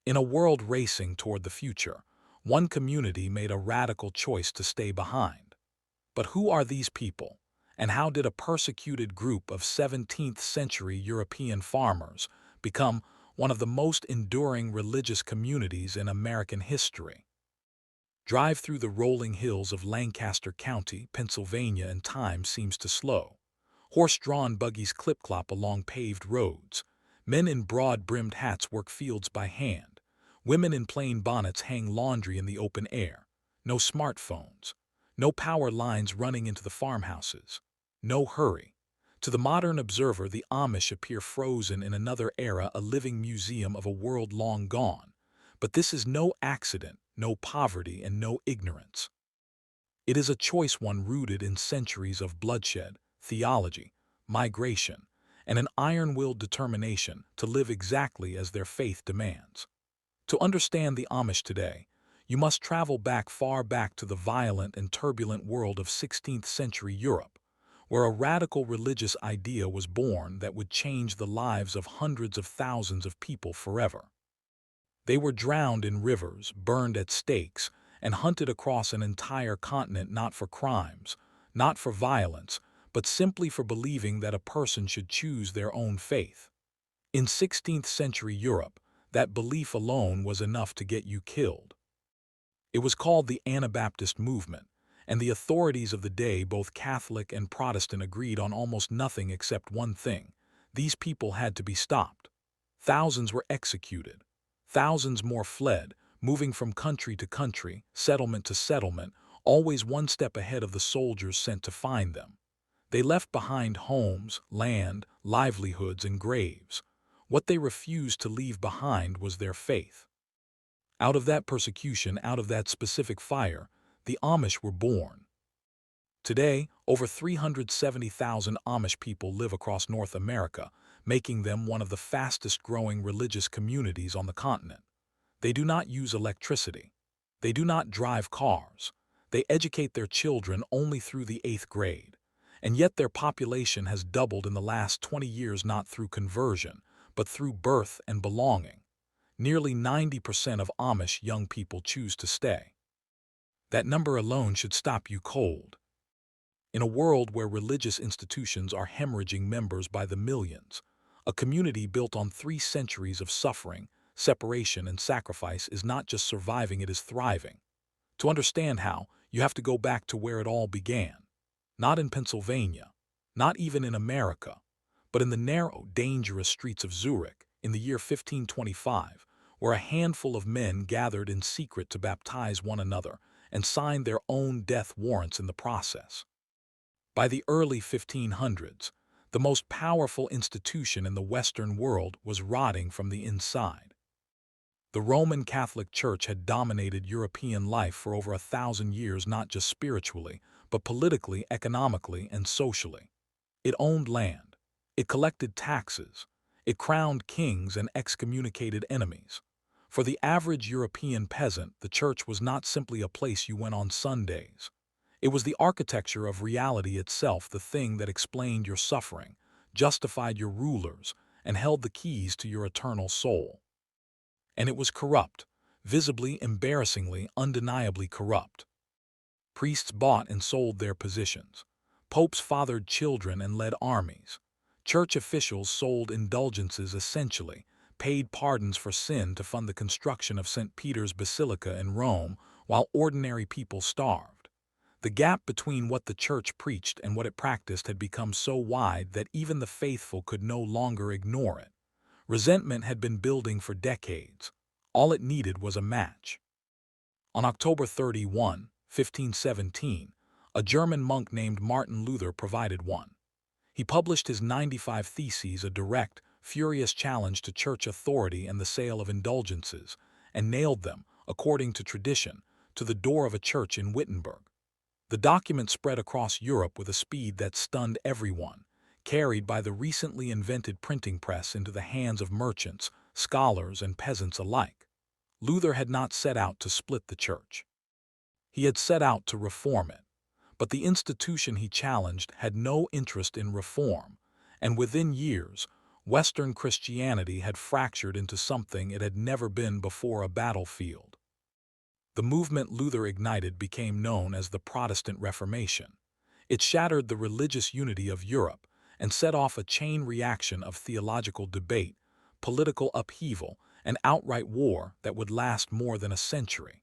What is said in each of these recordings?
In a world racing toward the future, one community made a radical choice to stay behind. But who are these people, and how did a persecuted group of 17th-century European farmers become one of the most enduring religious communities in American history? Drive through the rolling hills of Lancaster County, Pennsylvania, and time seems to slow. Horse-drawn buggies clip-clop along paved roads. Men in broad-brimmed hats work fields by hand. Women in plain bonnets hang laundry in the open air. No smartphones. No power lines running into the farmhouses. No hurry. To the modern observer, the Amish appear frozen in another era, a living museum of a world long gone. But this is no accident, no poverty, and no ignorance. It is a choice one rooted in centuries of bloodshed, theology, migration, and an iron-willed determination to live exactly as their faith demands. To understand the Amish today, you must travel far back to the violent and turbulent world of 16th-century Europe, where a radical religious idea was born that would change the lives of hundreds of thousands of people forever. They were drowned in rivers, burned at stakes, and hunted across an entire continent not for crimes, not for violence, but simply for believing that a person should choose their own faith. In 16th-century Europe, that belief alone was enough to get you killed. It was called the Anabaptist movement, and the authorities of the day, both Catholic and Protestant, agreed on almost nothing except one thing: these people had to be stopped. Thousands were executed. Thousands more fled, moving from country to country, settlement to settlement, always one step ahead of the soldiers sent to find them. They left behind homes, land, livelihoods, and graves. What they refused to leave behind was their faith. Out of that persecution, out of that specific fire, the Amish were born. Today, over 370,000 Amish people live across North America, making them one of the fastest-growing religious communities on the continent. They do not use electricity. They do not drive cars. They educate their children only through the 8th grade. And yet their population has doubled in the last 20 years, not through conversion, but through birth and belonging. Nearly 90% of Amish young people choose to stay. That number alone should stop you cold. In a world where religious institutions are hemorrhaging members by the millions, a community built on 3 centuries of suffering, separation, and sacrifice is not just surviving, it is thriving. To understand how, you have to go back to where it all began. Not in Pennsylvania, not even in America, but in the narrow, dangerous streets of Zurich in the year 1525, where a handful of men gathered in secret to baptize one another and signed their own death warrants in the process. By the early 1500s, the most powerful institution in the Western world was rotting from the inside. The Roman Catholic Church had dominated European life for over 1,000 years, not just spiritually, but politically, economically, and socially. It owned land. It collected taxes. It crowned kings and excommunicated enemies. For the average European peasant, the church was not simply a place you went on Sundays. It was the architecture of reality itself, the thing that explained your suffering, justified your rulers, and held the keys to your eternal soul. And it was corrupt, visibly, embarrassingly, undeniably corrupt. Priests bought and sold their positions. Popes fathered children and led armies. Church officials sold indulgences, essentially, paid pardons for sin to fund the construction of St. Peter's Basilica in Rome, while ordinary people starved. The gap between what the church preached and what it practiced had become so wide that even the faithful could no longer ignore it. Resentment had been building for decades. All it needed was a match. On October 31, 1517, a German monk named Martin Luther provided one. He published his 95 Theses, a direct, furious challenge to church authority and the sale of indulgences, and nailed them, according to tradition, to the door of a church in Wittenberg. The document spread across Europe with a speed that stunned everyone, carried by the recently invented printing press into the hands of merchants, scholars, and peasants alike. Luther had not set out to split the church. He had set out to reform it. But the institution he challenged had no interest in reform, and within years, Western Christianity had fractured into something it had never been before: a battlefield. The movement Luther ignited became known as the Protestant Reformation. It shattered the religious unity of Europe and set off a chain reaction of theological debate, political upheaval, and outright war that would last more than a century.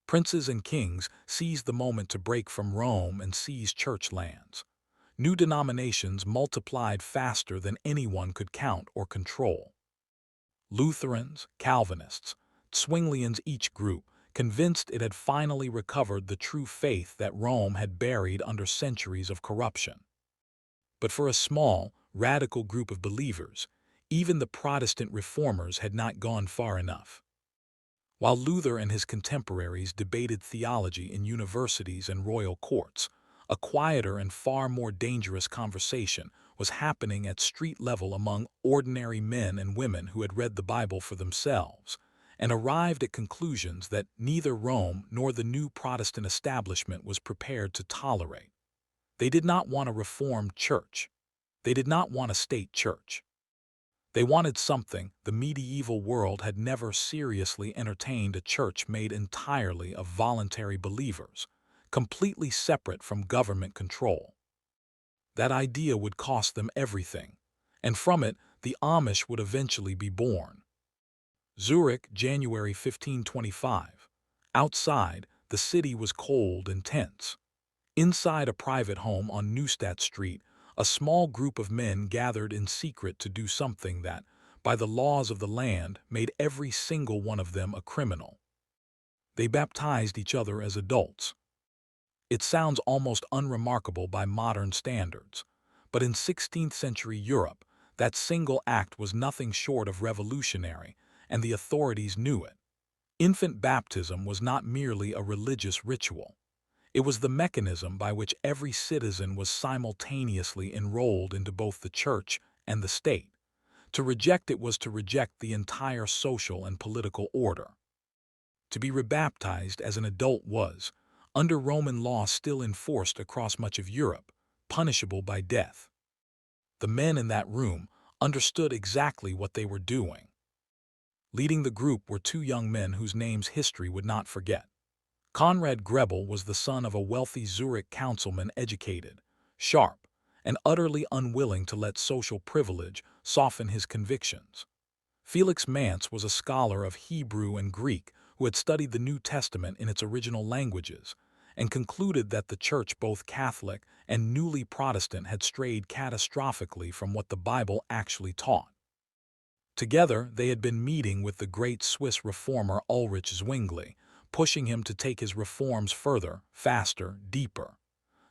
Princes and kings seized the moment to break from Rome and seize church lands. New denominations multiplied faster than anyone could count or control. Lutherans, Calvinists, Zwinglians, each group convinced it had finally recovered the true faith that Rome had buried under centuries of corruption. But for a small, radical group of believers, even the Protestant reformers had not gone far enough. While Luther and his contemporaries debated theology in universities and royal courts, a quieter and far more dangerous conversation was happening at street level among ordinary men and women who had read the Bible for themselves and arrived at conclusions that neither Rome nor the new Protestant establishment was prepared to tolerate. They did not want a reformed church. They did not want a state church. They wanted something the medieval world had never seriously entertained: a church made entirely of voluntary believers, completely separate from government control. That idea would cost them everything, and from it the Amish would eventually be born. Zurich, January 1525. Outside, the city was cold and tense. Inside a private home on Neustadt Street, a small group of men gathered in secret to do something that, by the laws of the land, made every single one of them a criminal. They baptized each other as adults. It sounds almost unremarkable by modern standards, but in 16th century Europe, that single act was nothing short of revolutionary, and the authorities knew it. Infant baptism was not merely a religious ritual. It was the mechanism by which every citizen was simultaneously enrolled into both the church and the state. To reject it was to reject the entire social and political order. To be rebaptized as an adult was, under Roman law still enforced across much of Europe, punishable by death. The men in that room understood exactly what they were doing. Leading the group were two young men whose names history would not forget. Conrad Grebel was the son of a wealthy Zurich councilman, educated, sharp, and utterly unwilling to let social privilege soften his convictions. Felix Manz was a scholar of Hebrew and Greek who had studied the New Testament in its original languages and concluded that the church, both Catholic and newly Protestant, had strayed catastrophically from what the Bible actually taught. Together, they had been meeting with the great Swiss reformer Ulrich Zwingli, pushing him to take his reforms further, faster, deeper.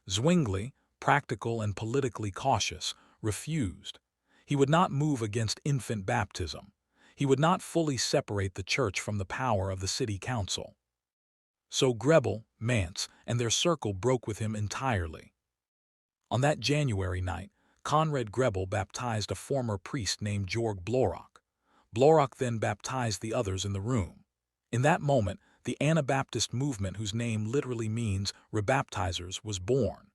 Zwingli, practical and politically cautious, refused. He would not move against infant baptism. He would not fully separate the church from the power of the city council. So Grebel, Manz, and their circle broke with him entirely. On that January night, Conrad Grebel baptized a former priest named Georg Blaurock. Blaurock then baptized the others in the room. In that moment, the Anabaptist movement, whose name literally means rebaptizers, was born.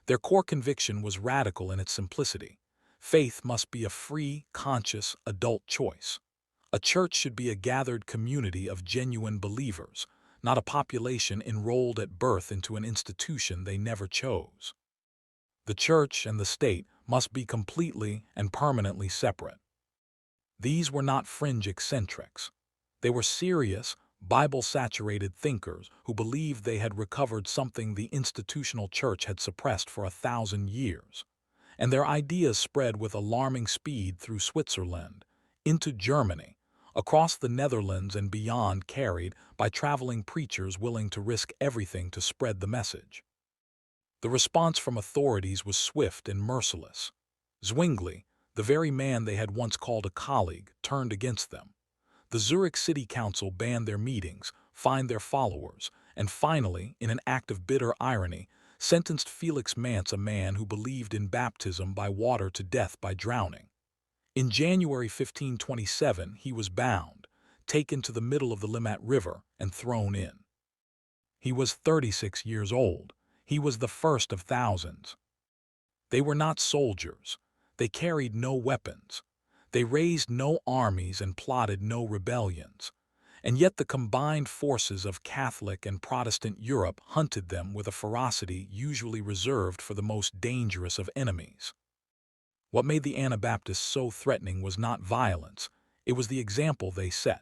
Their core conviction was radical in its simplicity. Faith must be a free, conscious, adult choice. A church should be a gathered community of genuine believers, not a population enrolled at birth into an institution they never chose. The church and the state must be completely and permanently separate. These were not fringe eccentrics. They were serious, Bible-saturated thinkers who believed they had recovered something the institutional church had suppressed for 1,000 years. And their ideas spread with alarming speed through Switzerland, into Germany, across the Netherlands and beyond, carried by traveling preachers willing to risk everything to spread the message. The response from authorities was swift and merciless. Zwingli, the very man they had once called a colleague, turned against them. The Zurich City Council banned their meetings, fined their followers, and finally, in an act of bitter irony, sentenced Felix Manz, a man who believed in baptism by water, to death by drowning. In January 1527, he was bound, taken to the middle of the Limmat River, and thrown in. He was 36 years old. He was the first of thousands. They were not soldiers. They carried no weapons. They raised no armies and plotted no rebellions. And yet the combined forces of Catholic and Protestant Europe hunted them with a ferocity usually reserved for the most dangerous of enemies. What made the Anabaptists so threatening was not violence, it was the example they set.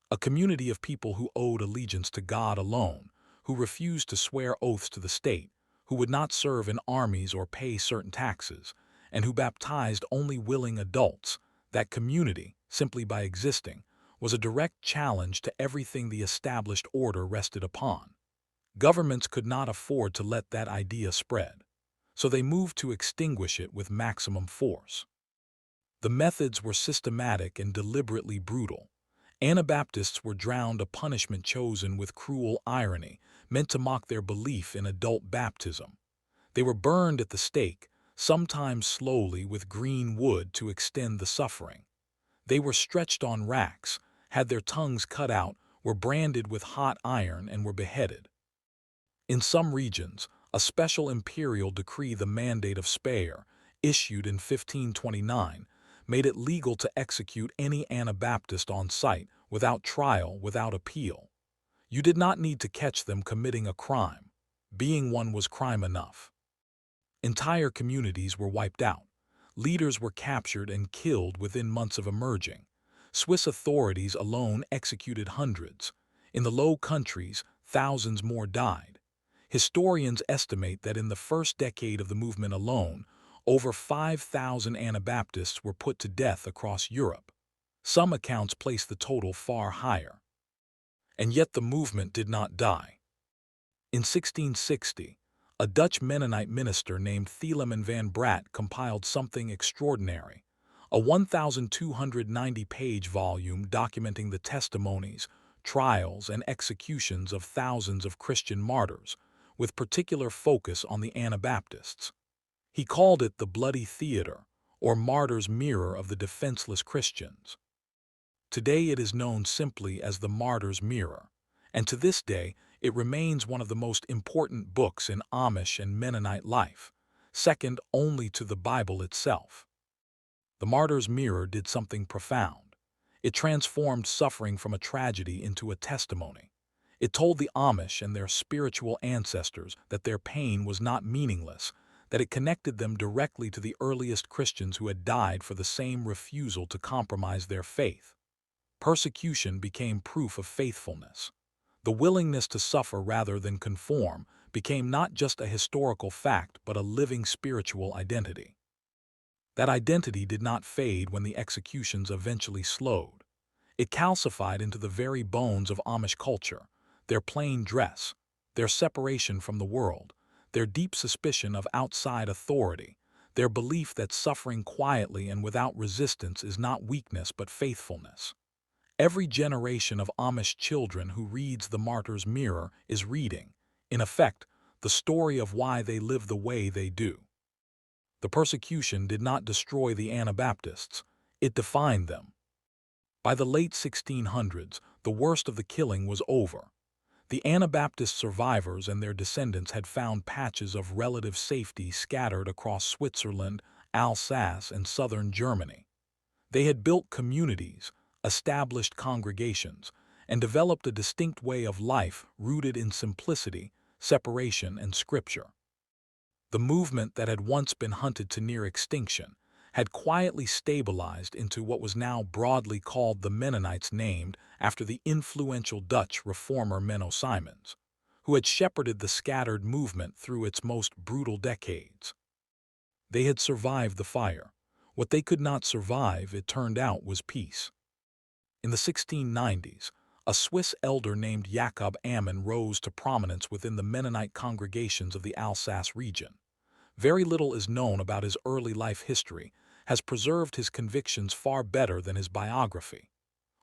A community of people who owed allegiance to God alone, who refused to swear oaths to the state, who would not serve in armies or pay certain taxes, and who baptized only willing adults. That community, simply by existing, was a direct challenge to everything the established order rested upon. Governments could not afford to let that idea spread, so they moved to extinguish it with maximum force. The methods were systematic and deliberately brutal. Anabaptists were drowned, a punishment chosen with cruel irony, meant to mock their belief in adult baptism. They were burned at the stake, sometimes slowly with green wood to extend the suffering. They were stretched on racks, had their tongues cut out, were branded with hot iron, and were beheaded. In some regions, a special imperial decree, the Mandate of Speyer, issued in 1529, made it legal to execute any Anabaptist on sight, without trial, without appeal. You did not need to catch them committing a crime. Being one was crime enough. Entire communities were wiped out. Leaders were captured and killed within months of emerging. Swiss authorities alone executed hundreds. In the Low Countries, thousands more died. Historians estimate that in the first decade of the movement alone, over 5,000 Anabaptists were put to death across Europe. Some accounts place the total far higher. And yet the movement did not die. In 1660, a Dutch Mennonite minister named Thieleman van Braght compiled something extraordinary, a 1,290-page volume documenting the testimonies, trials, and executions of thousands of Christian martyrs, with particular focus on the Anabaptists. He called it the Bloody Theater, or Martyr's Mirror of the Defenseless Christians. Today it is known simply as the Martyr's Mirror, and to this day it remains one of the most important books in Amish and Mennonite life, second only to the Bible itself. The Martyr's Mirror did something profound. It transformed suffering from a tragedy into a testimony. It told the Amish and their spiritual ancestors that their pain was not meaningless, that it connected them directly to the earliest Christians who had died for the same refusal to compromise their faith. Persecution became proof of faithfulness. The willingness to suffer rather than conform became not just a historical fact but a living spiritual identity. That identity did not fade when the executions eventually slowed. It calcified into the very bones of Amish culture, their plain dress, their separation from the world, their deep suspicion of outside authority, their belief that suffering quietly and without resistance is not weakness but faithfulness. Every generation of Amish children who reads the Martyr's Mirror is reading, in effect, the story of why they live the way they do. The persecution did not destroy the Anabaptists, it defined them. By the late 1600s, the worst of the killing was over. The Anabaptist survivors and their descendants had found patches of relative safety scattered across Switzerland, Alsace, and southern Germany. They had built communities, established congregations, and developed a distinct way of life rooted in simplicity, separation, and scripture. The movement that had once been hunted to near extinction had quietly stabilized into what was now broadly called the Mennonites, named after the influential Dutch reformer Menno Simons, who had shepherded the scattered movement through its most brutal decades. They had survived the fire. What they could not survive, it turned out, was peace. In the 1690s, a Swiss elder named Jacob Ammon rose to prominence within the Mennonite congregations of the Alsace region. Very little is known about his early life history, has preserved his convictions far better than his biography.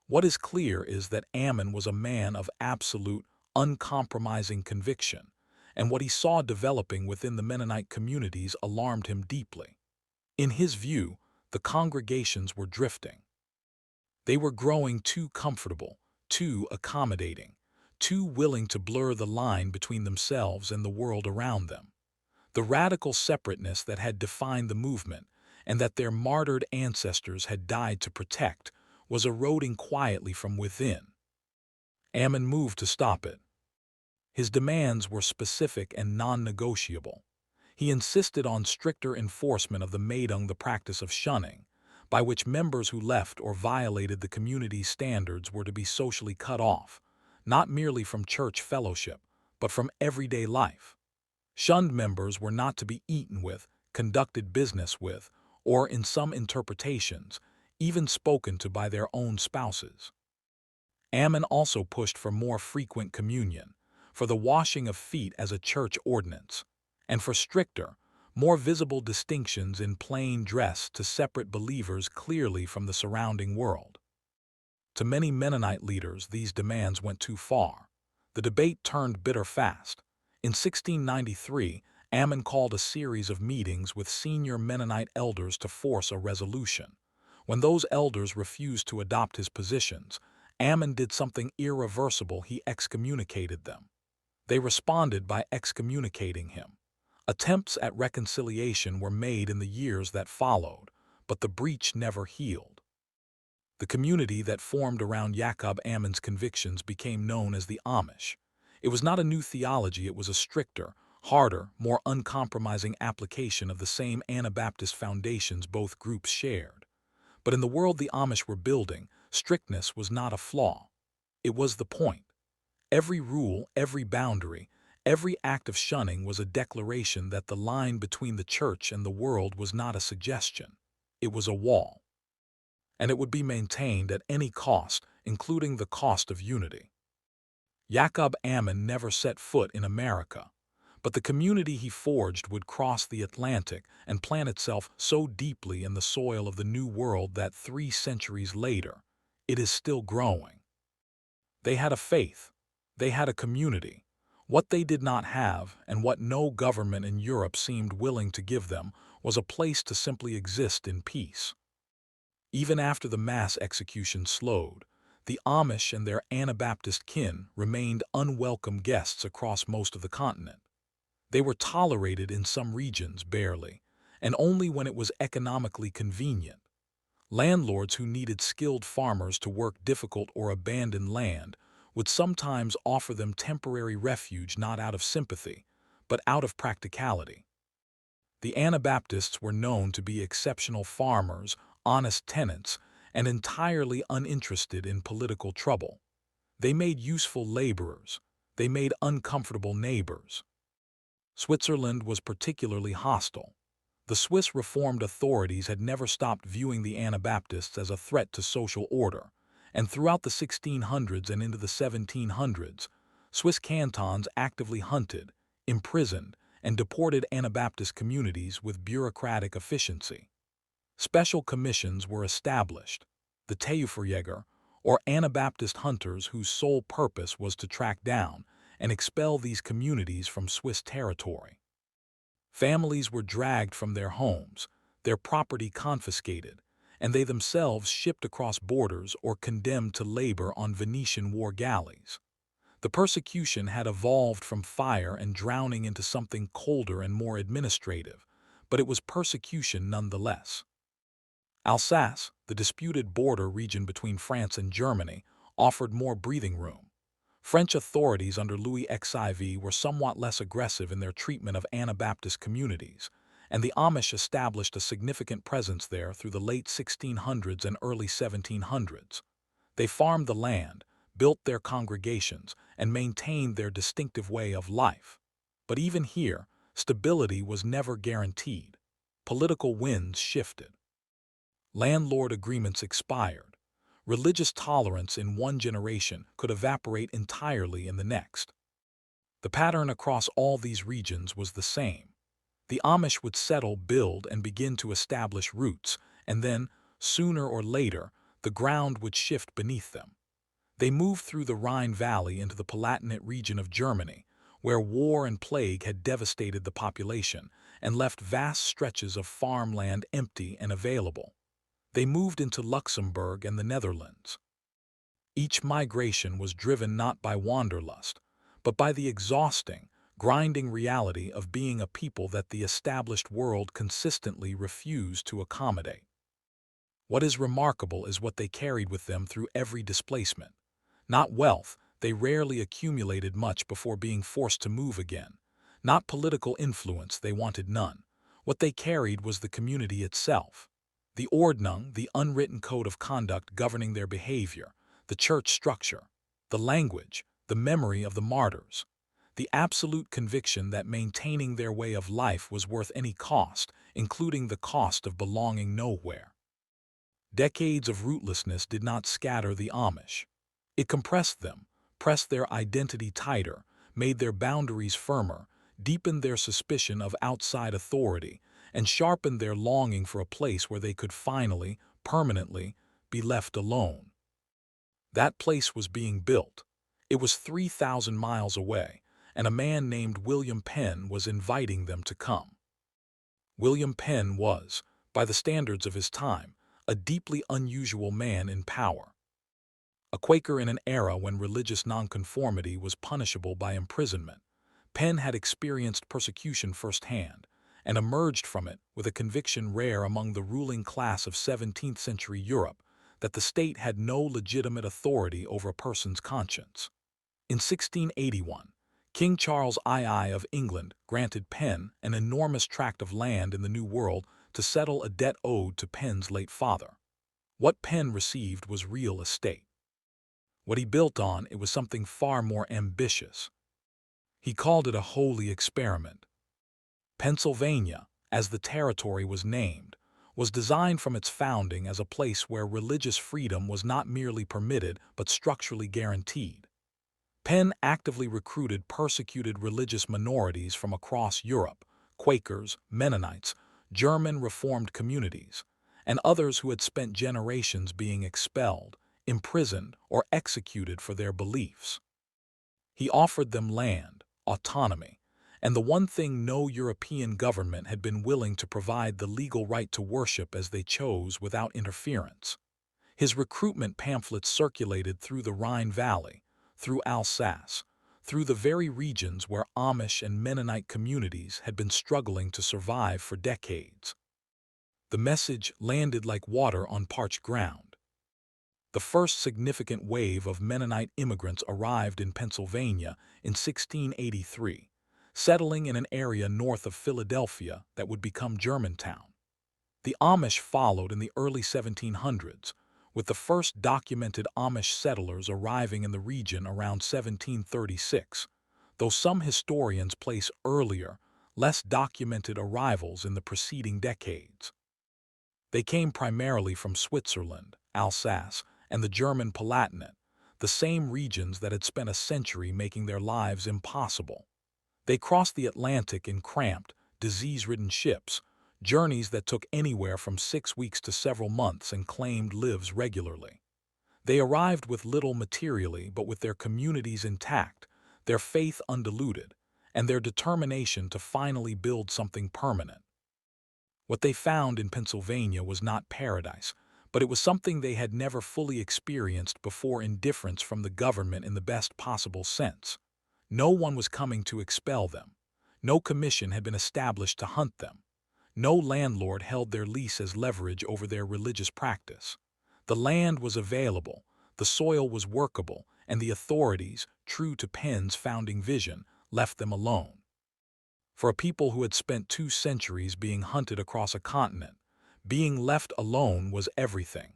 What is clear is that Ammon was a man of absolute, uncompromising conviction, and what he saw developing within the Mennonite communities alarmed him deeply. In his view, the congregations were drifting. They were growing too comfortable, too accommodating, too willing to blur the line between themselves and the world around them. The radical separateness that had defined the movement and that their martyred ancestors had died to protect, was eroding quietly from within. Ammon moved to stop it. His demands were specific and non-negotiable. He insisted on stricter enforcement of the Meidung, the practice of shunning, by which members who left or violated the community's standards were to be socially cut off, not merely from church fellowship, but from everyday life. Shunned members were not to be eaten with, conducted business with, or, in some interpretations, even spoken to by their own spouses. Ammon also pushed for more frequent communion, for the washing of feet as a church ordinance, and for stricter, more visible distinctions in plain dress to separate believers clearly from the surrounding world. To many Mennonite leaders, these demands went too far. The debate turned bitter fast. In 1693, Ammon called a series of meetings with senior Mennonite elders to force a resolution. When those elders refused to adopt his positions, Ammon did something irreversible: he excommunicated them. They responded by excommunicating him. Attempts at reconciliation were made in the years that followed, but the breach never healed. The community that formed around Jacob Ammon's convictions became known as the Amish. It was not a new theology, it was a stricter, harder, more uncompromising application of the same Anabaptist foundations both groups shared. But in the world the Amish were building, strictness was not a flaw. It was the point. Every rule, every boundary, every act of shunning was a declaration that the line between the church and the world was not a suggestion. It was a wall. And it would be maintained at any cost, including the cost of unity. Jacob Ammon never set foot in America, but the community he forged would cross the Atlantic and plant itself so deeply in the soil of the New World that 3 centuries later, it is still growing. They had a faith. They had a community. What they did not have, and what no government in Europe seemed willing to give them, was a place to simply exist in peace. Even after the mass execution slowed, the Amish and their Anabaptist kin remained unwelcome guests across most of the continent. They were tolerated in some regions barely, and only when it was economically convenient. Landlords who needed skilled farmers to work difficult or abandoned land would sometimes offer them temporary refuge, not out of sympathy, but out of practicality. The Anabaptists were known to be exceptional farmers, honest tenants, and entirely uninterested in political trouble. They made useful laborers. They made uncomfortable neighbors. Switzerland was particularly hostile. The Swiss Reformed authorities had never stopped viewing the Anabaptists as a threat to social order, and throughout the 1600s and into the 1700s, Swiss cantons actively hunted, imprisoned, and deported Anabaptist communities with bureaucratic efficiency. Special commissions were established, the Täuferjäger, or Anabaptist hunters whose sole purpose was to track down and expel these communities from Swiss territory. Families were dragged from their homes, their property confiscated, and they themselves shipped across borders or condemned to labor on Venetian war galleys. The persecution had evolved from fire and drowning into something colder and more administrative, but it was persecution nonetheless. Alsace, the disputed border region between France and Germany, offered more breathing room. French authorities under Louis XIV were somewhat less aggressive in their treatment of Anabaptist communities, and the Amish established a significant presence there through the late 1600s and early 1700s. They farmed the land, built their congregations, and maintained their distinctive way of life. But even here, stability was never guaranteed. Political winds shifted. Landlord agreements expired. Religious tolerance in one generation could evaporate entirely in the next. The pattern across all these regions was the same. The Amish would settle, build, and begin to establish roots, and then, sooner or later, the ground would shift beneath them. They moved through the Rhine Valley into the Palatinate region of Germany, where war and plague had devastated the population and left vast stretches of farmland empty and available. They moved into Luxembourg and the Netherlands. Each migration was driven not by wanderlust, but by the exhausting, grinding reality of being a people that the established world consistently refused to accommodate. What is remarkable is what they carried with them through every displacement. Not wealth, they rarely accumulated much before being forced to move again. Not political influence, they wanted none. What they carried was the community itself. The Ordnung, the unwritten code of conduct governing their behavior, the church structure, the language, the memory of the martyrs, the absolute conviction that maintaining their way of life was worth any cost, including the cost of belonging nowhere. Decades of rootlessness did not scatter the Amish. It compressed them, pressed their identity tighter, made their boundaries firmer, deepened their suspicion of outside authority, and sharpened their longing for a place where they could finally, permanently, be left alone. That place was being built. It was 3,000 miles away, and a man named William Penn was inviting them to come. William Penn was, by the standards of his time, a deeply unusual man in power. A Quaker in an era when religious nonconformity was punishable by imprisonment, Penn had experienced persecution firsthand and emerged from it with a conviction rare among the ruling class of 17th-century Europe that the state had no legitimate authority over a person's conscience. In 1681, King Charles II of England granted Penn an enormous tract of land in the New World to settle a debt owed to Penn's late father. What Penn received was real estate. What he built on, it was something far more ambitious. He called it a holy experiment. Pennsylvania, as the territory was named, was designed from its founding as a place where religious freedom was not merely permitted but structurally guaranteed. Penn actively recruited persecuted religious minorities from across Europe, Quakers, Mennonites, German Reformed communities, and others who had spent generations being expelled, imprisoned, or executed for their beliefs. He offered them land, autonomy, and the one thing no European government had been willing to provide: the legal right to worship as they chose without interference. His recruitment pamphlets circulated through the Rhine Valley, through Alsace, through the very regions where Amish and Mennonite communities had been struggling to survive for decades. The message landed like water on parched ground. The first significant wave of Mennonite immigrants arrived in Pennsylvania in 1683, settling in an area north of Philadelphia that would become Germantown. The Amish followed in the early 1700s, with the first documented Amish settlers arriving in the region around 1736, though some historians place earlier, less documented arrivals in the preceding decades. They came primarily from Switzerland, Alsace, and the German Palatinate, the same regions that had spent a century making their lives impossible. They crossed the Atlantic in cramped, disease-ridden ships, journeys that took anywhere from 6 weeks to several months, and claimed lives regularly. They arrived with little materially, but with their communities intact, their faith undiluted, and their determination to finally build something permanent. What they found in Pennsylvania was not paradise, but it was something they had never fully experienced before: indifference from the government in the best possible sense. No one was coming to expel them. No commission had been established to hunt them. No landlord held their lease as leverage over their religious practice. The land was available, the soil was workable, and the authorities, true to Penn's founding vision, left them alone. For a people who had spent 2 centuries being hunted across a continent, being left alone was everything.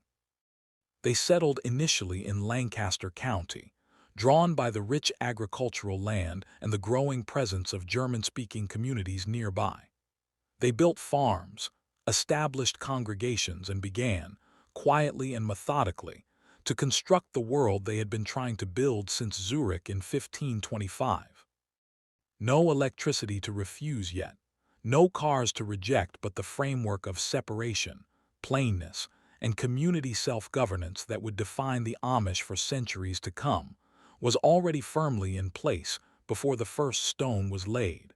They settled initially in Lancaster County, drawn by the rich agricultural land and the growing presence of German-speaking communities nearby. They built farms, established congregations, and began, quietly and methodically, to construct the world they had been trying to build since Zurich in 1525. No electricity to refuse yet, no cars to reject, but the framework of separation, plainness, and community self-governance that would define the Amish for centuries to come was already firmly in place before the first stone was laid.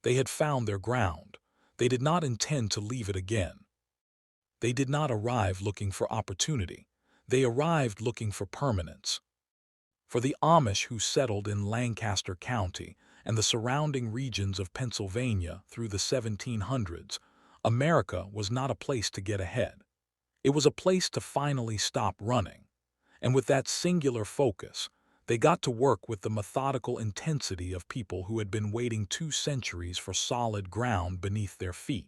They had found their ground. They did not intend to leave it again. They did not arrive looking for opportunity. They arrived looking for permanence. For the Amish who settled in Lancaster County and the surrounding regions of Pennsylvania through the 1700s, America was not a place to get ahead. It was a place to finally stop running. And with that singular focus, they got to work with the methodical intensity of people who had been waiting 2 centuries for solid ground beneath their feet.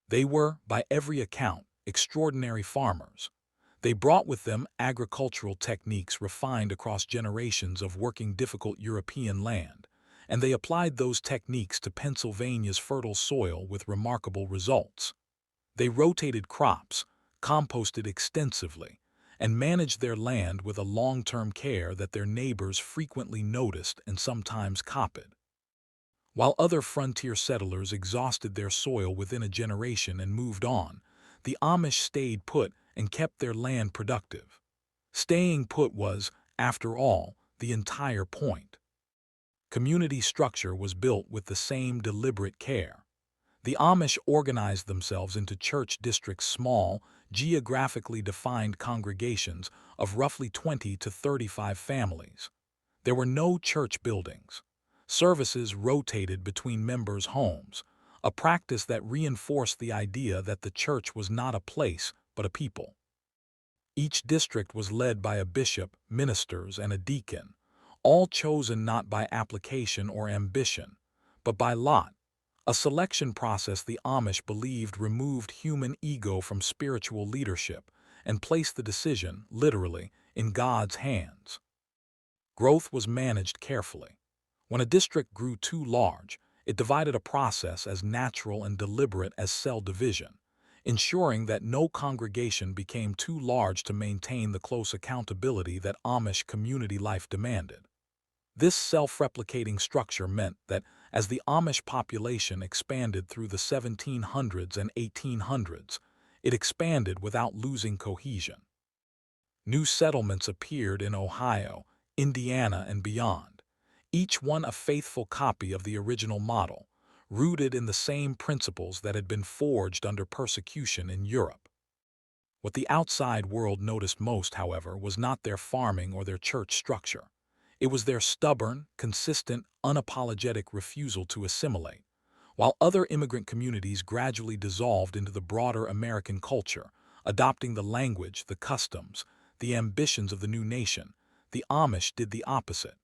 They were, by every account, extraordinary farmers. They brought with them agricultural techniques refined across generations of working difficult European land, and they applied those techniques to Pennsylvania's fertile soil with remarkable results. They rotated crops, composted extensively, and managed their land with a long-term care that their neighbors frequently noticed and sometimes copied. While other frontier settlers exhausted their soil within a generation and moved on, the Amish stayed put and kept their land productive. Staying put was, after all, the entire point. Community structure was built with the same deliberate care. The Amish organized themselves into church districts, small, geographically defined congregations of roughly 20 to 35 families. There were no church buildings. Services rotated between members' homes, a practice that reinforced the idea that the church was not a place but a people. Each district was led by a bishop, ministers, and a deacon, all chosen not by application or ambition, but by lot, a selection process the Amish believed removed human ego from spiritual leadership and placed the decision, literally, in God's hands. Growth was managed carefully. When a district grew too large, it divided a process as natural and deliberate as cell division, ensuring that no congregation became too large to maintain the close accountability that Amish community life demanded. This self-replicating structure meant that as the Amish population expanded through the 1700s and 1800s, it expanded without losing cohesion. New settlements appeared in Ohio, Indiana, and beyond, each one a faithful copy of the original model, rooted in the same principles that had been forged under persecution in Europe. What the outside world noticed most, however, was not their farming or their church structure. It was their stubborn, consistent, unapologetic refusal to assimilate. While other immigrant communities gradually dissolved into the broader American culture, adopting the language, the customs, the ambitions of the new nation, the Amish did the opposite.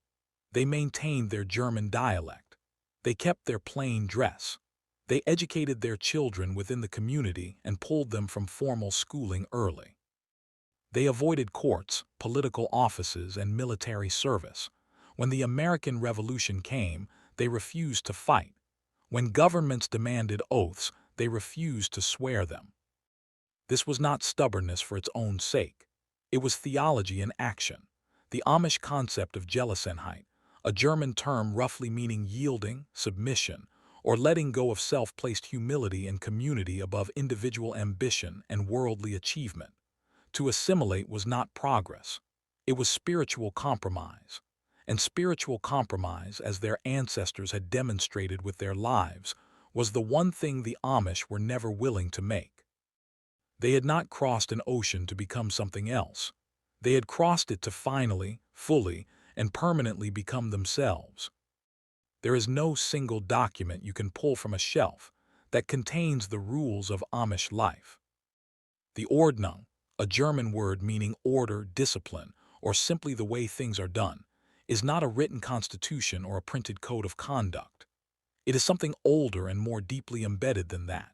They maintained their German dialect. They kept their plain dress. They educated their children within the community and pulled them from formal schooling early. They avoided courts, political offices, and military service. When the American Revolution came, they refused to fight. When governments demanded oaths, they refused to swear them. This was not stubbornness for its own sake. It was theology in action. The Amish concept of Gelassenheit, a German term roughly meaning yielding, submission, or letting go of self, placed humility and community above individual ambition and worldly achievement. To assimilate was not progress. It was spiritual compromise. And spiritual compromise, as their ancestors had demonstrated with their lives, was the one thing the Amish were never willing to make. They had not crossed an ocean to become something else. They had crossed it to finally, fully, and permanently become themselves. There is no single document you can pull from a shelf that contains the rules of Amish life. The Ordnung, a German word meaning order, discipline, or simply the way things are done, is not a written constitution or a printed code of conduct. It is something older and more deeply embedded than that.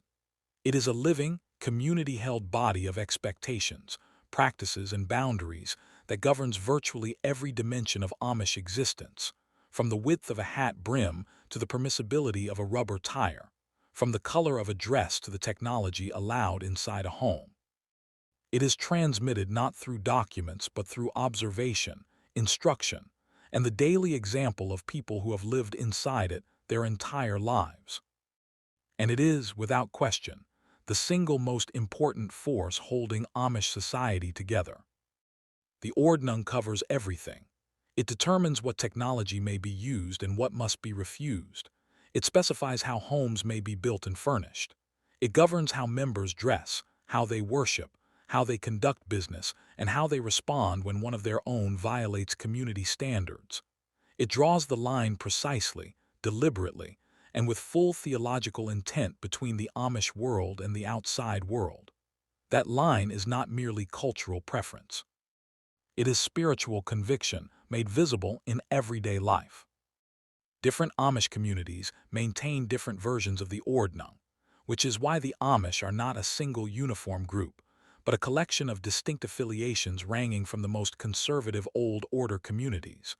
It is a living, community-held body of expectations, practices, and boundaries that governs virtually every dimension of Amish existence, from the width of a hat brim to the permissibility of a rubber tire, from the color of a dress to the technology allowed inside a home. It is transmitted not through documents but through observation, instruction, and the daily example of people who have lived inside it their entire lives. And it is, without question, the single most important force holding Amish society together. The Ordnung covers everything. It determines what technology may be used and what must be refused. It specifies how homes may be built and furnished. It governs how members dress, how they worship, how they conduct business, and how they respond when one of their own violates community standards. It draws the line precisely, deliberately, and with full theological intent between the Amish world and the outside world. That line is not merely cultural preference. It is spiritual conviction made visible in everyday life. Different Amish communities maintain different versions of the Ordnung, which is why the Amish are not a single uniform group, but a collection of distinct affiliations ranging from the most conservative Old Order communities,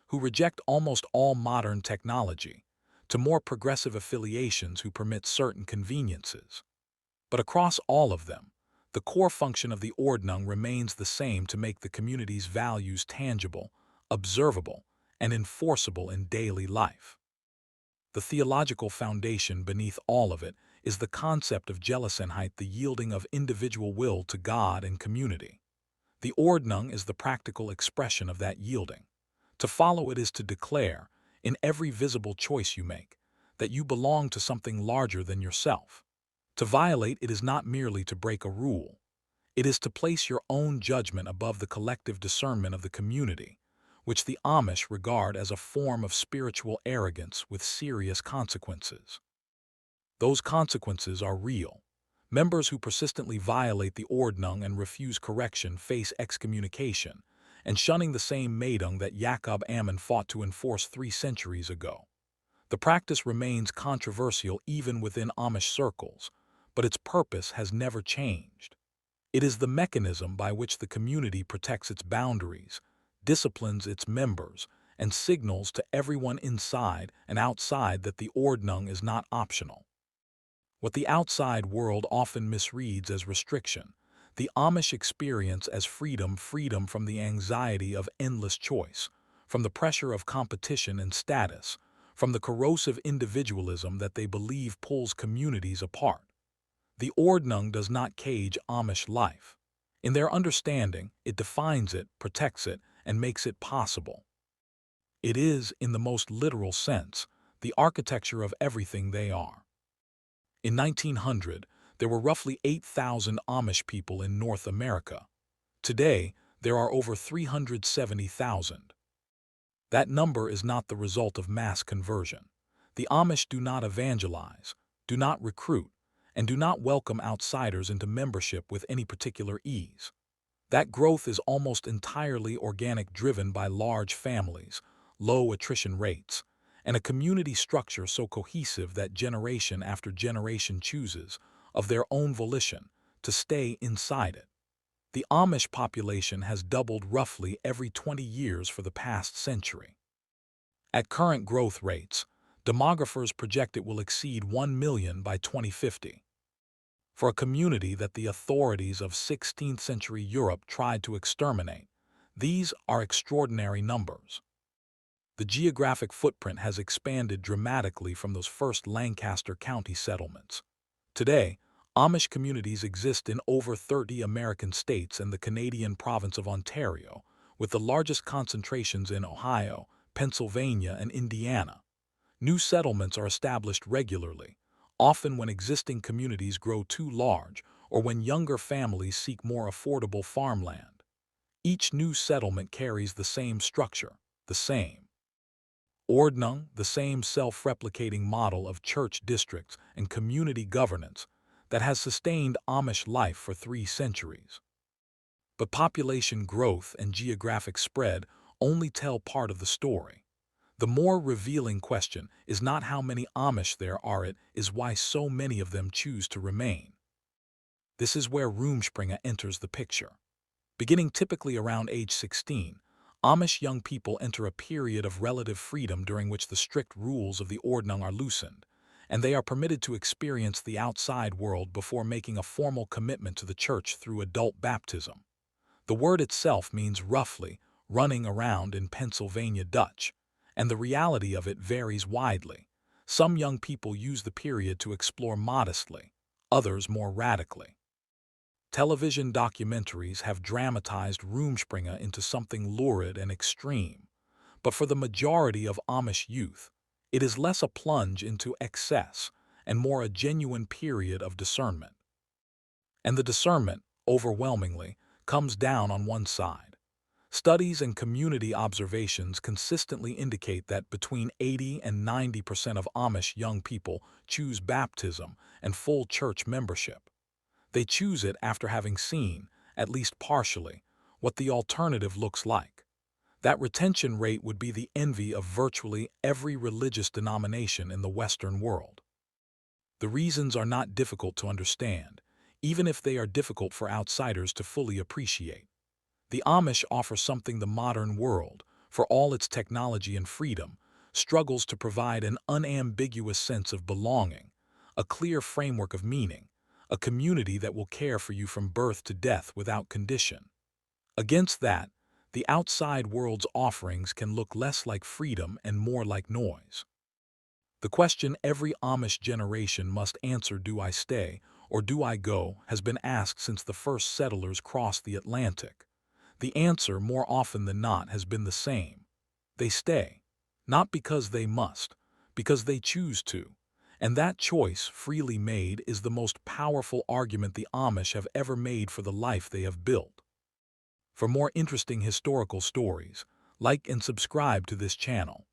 who reject almost all modern technology, to more progressive affiliations who permit certain conveniences. But across all of them, the core function of the Ordnung remains the same: to make the community's values tangible, observable, and enforceable in daily life. The theological foundation beneath all of it is the concept of Gelassenheit, the yielding of individual will to God and community. The Ordnung is the practical expression of that yielding. To follow it is to declare, in every visible choice you make, that you belong to something larger than yourself. To violate it is not merely to break a rule. It is to place your own judgment above the collective discernment of the community, which the Amish regard as a form of spiritual arrogance with serious consequences. Those consequences are real. Members who persistently violate the Ordnung and refuse correction face excommunication, and shunning the same Meidung that Jacob Ammon fought to enforce 3 centuries ago. The practice remains controversial even within Amish circles, but its purpose has never changed. It is the mechanism by which the community protects its boundaries, disciplines its members, and signals to everyone inside and outside that the Ordnung is not optional. What the outside world often misreads as restriction, the Amish experience as freedom: freedom from the anxiety of endless choice, from the pressure of competition and status, from the corrosive individualism that they believe pulls communities apart. The Ordnung does not cage Amish life. In their understanding, it defines it, protects it, and makes it possible. It is, in the most literal sense, the architecture of everything they are. In 1900, there were roughly 8,000 Amish people in North America. Today, there are over 370,000. That number is not the result of mass conversion. The Amish do not evangelize, do not recruit, and do not welcome outsiders into membership with any particular ease. That growth is almost entirely organic, driven by large families, low attrition rates, and a community structure so cohesive that generation after generation chooses, of their own volition, to stay inside it. The Amish population has doubled roughly every 20 years for the past century. At current growth rates, demographers project it will exceed 1 million by 2050. For a community that the authorities of 16th century Europe tried to exterminate, these are extraordinary numbers. The geographic footprint has expanded dramatically from those first Lancaster County settlements. Today, Amish communities exist in over 30 American states and the Canadian province of Ontario, with the largest concentrations in Ohio, Pennsylvania, and Indiana. New settlements are established regularly, often when existing communities grow too large or when younger families seek more affordable farmland. Each new settlement carries the same structure, the same Ordnung, the same self-replicating model of church districts and community governance that has sustained Amish life for 3 centuries. But population growth and geographic spread only tell part of the story. The more revealing question is not how many Amish there are, it is why so many of them choose to remain. This is where Rumspringa enters the picture. Beginning typically around age 16, Amish young people enter a period of relative freedom during which the strict rules of the Ordnung are loosened, and they are permitted to experience the outside world before making a formal commitment to the church through adult baptism. The word itself means roughly running around in Pennsylvania Dutch, and the reality of it varies widely. Some young people use the period to explore modestly, others more radically. Television documentaries have dramatized Rumspringa into something lurid and extreme, but for the majority of Amish youth, it is less a plunge into excess and more a genuine period of discernment. And the discernment, overwhelmingly, comes down on one side. Studies and community observations consistently indicate that between 80 and 90% of Amish young people choose baptism and full church membership. They choose it after having seen, at least partially, what the alternative looks like. That retention rate would be the envy of virtually every religious denomination in the Western world. The reasons are not difficult to understand, even if they are difficult for outsiders to fully appreciate. The Amish offer something the modern world, for all its technology and freedom, struggles to provide: an unambiguous sense of belonging, a clear framework of meaning, a community that will care for you from birth to death without condition. Against that, the outside world's offerings can look less like freedom and more like noise. The question every Amish generation must answer, do I stay or do I go, has been asked since the first settlers crossed the Atlantic. The answer, more often than not, has been the same. They stay, not because they must, because they choose to. And that choice, freely made, is the most powerful argument the Amish have ever made for the life they have built. For more interesting historical stories, like and subscribe to this channel.